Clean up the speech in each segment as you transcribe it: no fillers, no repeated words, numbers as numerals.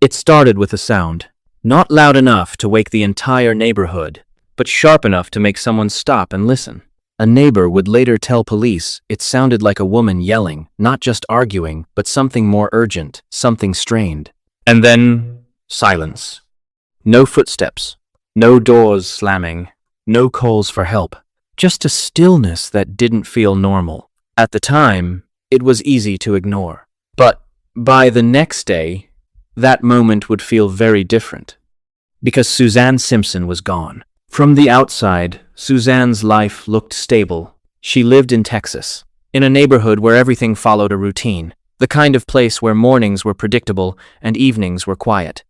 It started with a sound, not loud enough to wake the entire neighborhood, but sharp enough to make someone stop and listen. A neighbor would later tell police it sounded like a woman yelling, not just arguing, but something more urgent, something strained. And then, silence. No footsteps, no doors slamming, no calls for help. Just a stillness that didn't feel normal. At the time, it was easy to ignore. But by the next day, that moment would feel very different. Because Suzanne Simpson was gone. From the outside, Suzanne's life looked stable. She lived in Texas, in a neighborhood where everything followed a routine, the kind of place where mornings were predictable and evenings were quiet.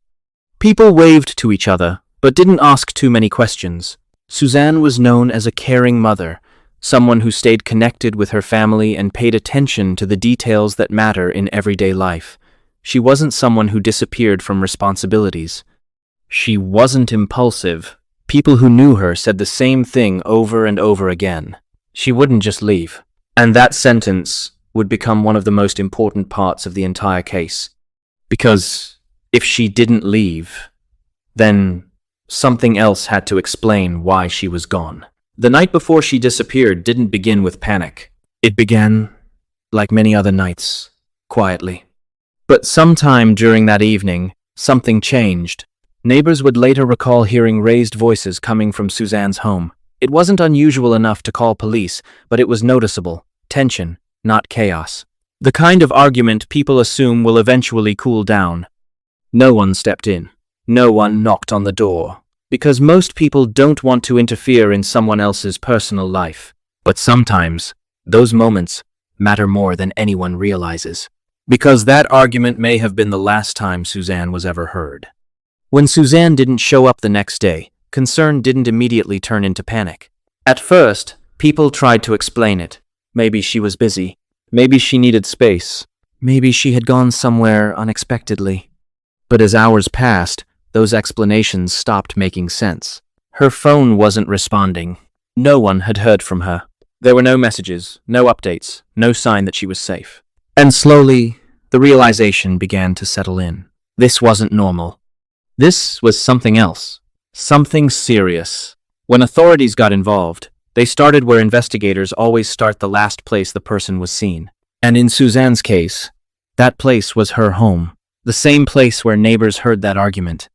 People waved to each other, but didn't ask too many questions. Suzanne was known as a caring mother, someone who stayed connected with her family and paid attention to the details that matter in everyday life. She wasn't someone who disappeared from responsibilities. She wasn't impulsive. People who knew her said the same thing over and over again. She wouldn't just leave. And that sentence would become one of the most important parts of the entire case. Because if she didn't leave, then something else had to explain why she was gone. The night before she disappeared didn't begin with panic. It began, like many other nights, quietly. But sometime during that evening, something changed. Neighbors would later recall hearing raised voices coming from Suzanne's home. It wasn't unusual enough to call police, but it was noticeable. Tension, not chaos. The kind of argument people assume will eventually cool down. No one stepped in. No one knocked on the door. Because most people don't want to interfere in someone else's personal life. But sometimes, those moments matter more than anyone realizes. Because that argument may have been the last time Suzanne was ever heard. When Suzanne didn't show up the next day, concern didn't immediately turn into panic. At first, people tried to explain it. Maybe she was busy. Maybe she needed space. Maybe she had gone somewhere unexpectedly. But as hours passed, those explanations stopped making sense. Her phone wasn't responding. No one had heard from her. There were no messages, no updates, no sign that she was safe. And slowly, the realization began to settle in. This wasn't normal. This was something else. Something serious. When authorities got involved, they started where investigators always start, the last place the person was seen. And in Suzanne's case, that place was her home. The same place where neighbors heard that argument.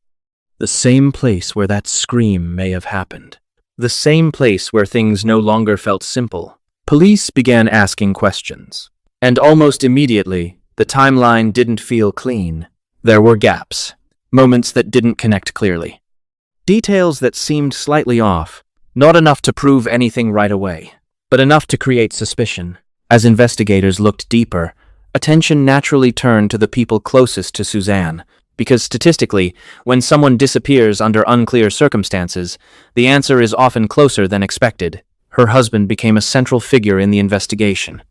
The same place where that scream may have happened. The same place where things no longer felt simple. Police began asking questions. And almost immediately, the timeline didn't feel clean. There were gaps. Moments that didn't connect clearly. Details that seemed slightly off. Not enough to prove anything right away, but enough to create suspicion. As investigators looked deeper, attention naturally turned to the people closest to Suzanne. Because statistically, when someone disappears under unclear circumstances, the answer is often closer than expected. Her husband became a central figure in the investigation.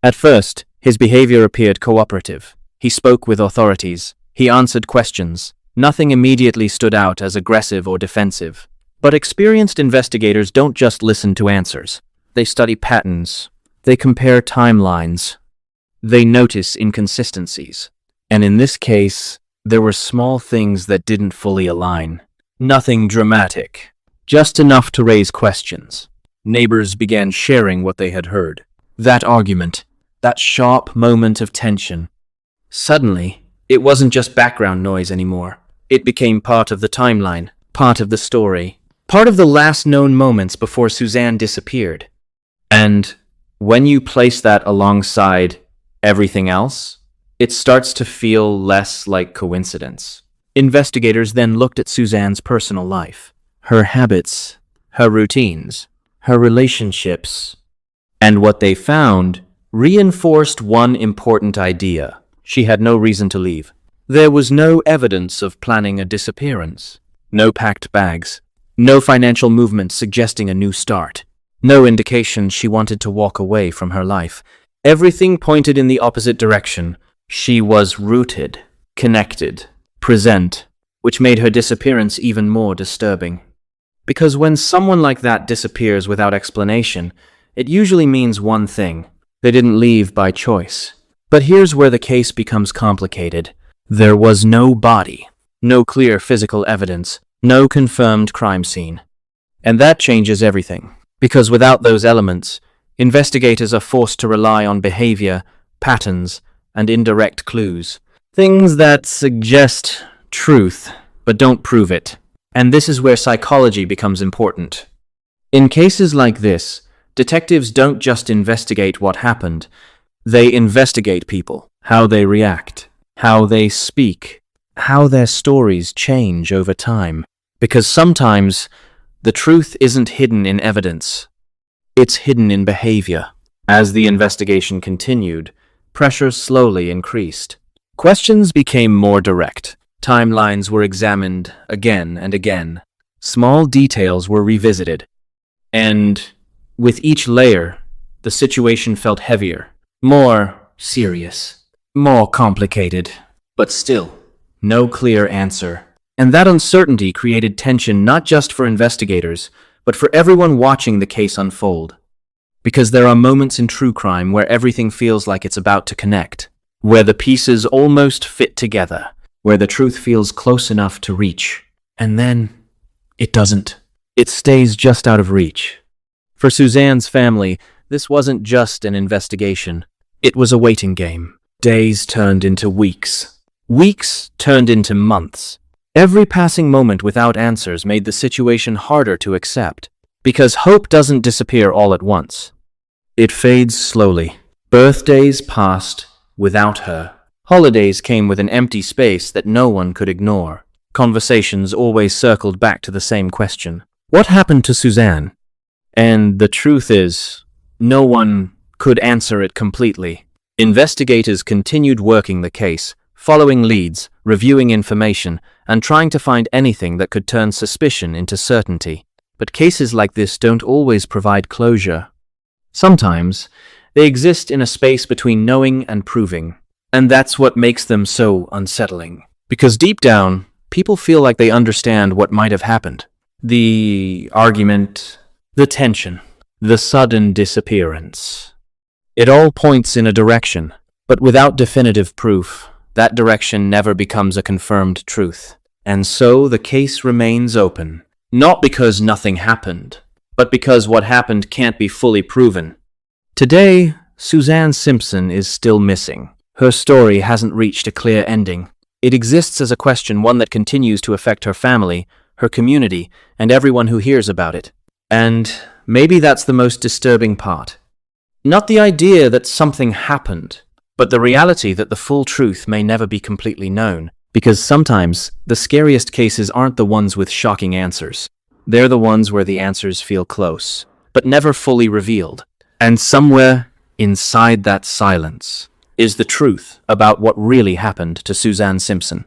At first, his behavior appeared cooperative. He spoke with authorities. He answered questions. Nothing immediately stood out as aggressive or defensive. But experienced investigators don't just listen to answers. They study patterns. They compare timelines. They notice inconsistencies. And in this case, there were small things that didn't fully align. Nothing dramatic. Just enough to raise questions. Neighbors began sharing what they had heard. That argument. That sharp moment of tension. Suddenly, it wasn't just background noise anymore. It became part of the timeline, part of the story, part of the last known moments before Suzanne disappeared. And when you place that alongside everything else, it starts to feel less like coincidence. Investigators then looked at Suzanne's personal life, her habits, her routines, her relationships, and what they found reinforced one important idea. She had no reason to leave. There was no evidence of planning a disappearance. No packed bags. No financial movement suggesting a new start. No indication she wanted to walk away from her life. Everything pointed in the opposite direction. She was rooted, connected, present, which made her disappearance even more disturbing. Because when someone like that disappears without explanation, it usually means one thing. They didn't leave by choice. But here's where the case becomes complicated. There was no body, no clear physical evidence, no confirmed crime scene. And that changes everything, because without those elements, investigators are forced to rely on behavior, patterns, and indirect clues. Things that suggest truth, but don't prove it. And this is where psychology becomes important. In cases like this, detectives don't just investigate what happened, they investigate people, how they react, how they speak, how their stories change over time. Because sometimes, the truth isn't hidden in evidence. It's hidden in behavior. As the investigation continued, pressure slowly increased. Questions became more direct. Timelines were examined again and again. Small details were revisited. And with each layer, the situation felt heavier, more serious, more complicated. But still, no clear answer. And that uncertainty created tension not just for investigators, but for everyone watching the case unfold. Because there are moments in true crime where everything feels like it's about to connect, where the pieces almost fit together, where the truth feels close enough to reach. And then, it doesn't. It stays just out of reach. For Suzanne's family, this wasn't just an investigation. It was a waiting game. Days turned into weeks. Weeks turned into months. Every passing moment without answers made the situation harder to accept, because hope doesn't disappear all at once. It fades slowly. Birthdays passed without her. Holidays came with an empty space that no one could ignore. Conversations always circled back to the same question. What happened to Suzanne? And the truth is, no one could answer it completely. Investigators continued working the case, following leads, reviewing information, and trying to find anything that could turn suspicion into certainty. But cases like this don't always provide closure. Sometimes, they exist in a space between knowing and proving. And that's what makes them so unsettling. Because deep down, people feel like they understand what might have happened. The argument, the tension, the sudden disappearance. It all points in a direction, but without definitive proof, that direction never becomes a confirmed truth. And so the case remains open. Not because nothing happened, but because what happened can't be fully proven. Today, Suzanne Simpson is still missing. Her story hasn't reached a clear ending. It exists as a question, one that continues to affect her family, her community, and everyone who hears about it. And maybe that's the most disturbing part. Not the idea that something happened, but the reality that the full truth may never be completely known. Because sometimes, the scariest cases aren't the ones with shocking answers. They're the ones where the answers feel close, but never fully revealed. And somewhere inside that silence is the truth about what really happened to Suzanne Simpson.